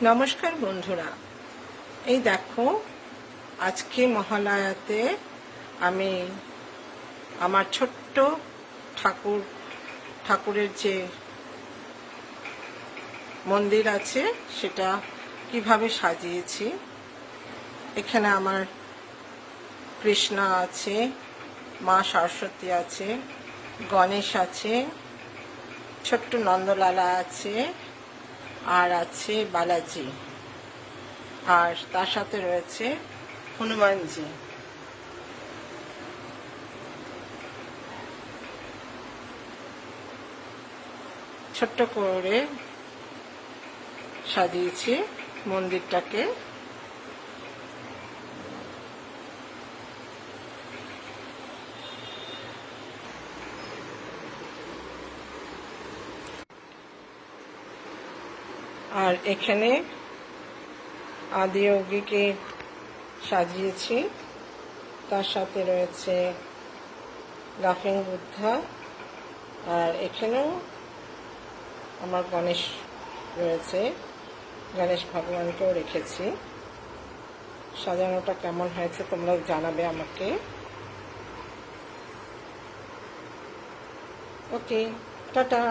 নমস্কার বন্ধুরা, এই দেখো আজকে মহালয়াতে আমি আমার ছোট্ট ঠাকুরের যে মন্দির আছে সেটা কিভাবে সাজিয়েছি। এখানে আমার কৃষ্ণা আছে, মা সরস্বতী আছে, গণেশ আছে, ছোট্ট নন্দলালা আছে, আর আছে বালাজি, আর তার সাথে রয়েছে হনুমানজি। ছোট্ট করে সাজিয়েছি মন্দিরটাকে। আর এখানে আদিয়োগীকে সাজিয়েছি, তার সাথে রয়েছে লাফিং বুদ্ধা, আর এখানেও আমার গণেশ রয়েছে, গণেশ ভগবানকেও রেখেছি। সাজানোটা কেমন হয়েছে তোমরা জানাবে আমাকে। ওকে, টাটা।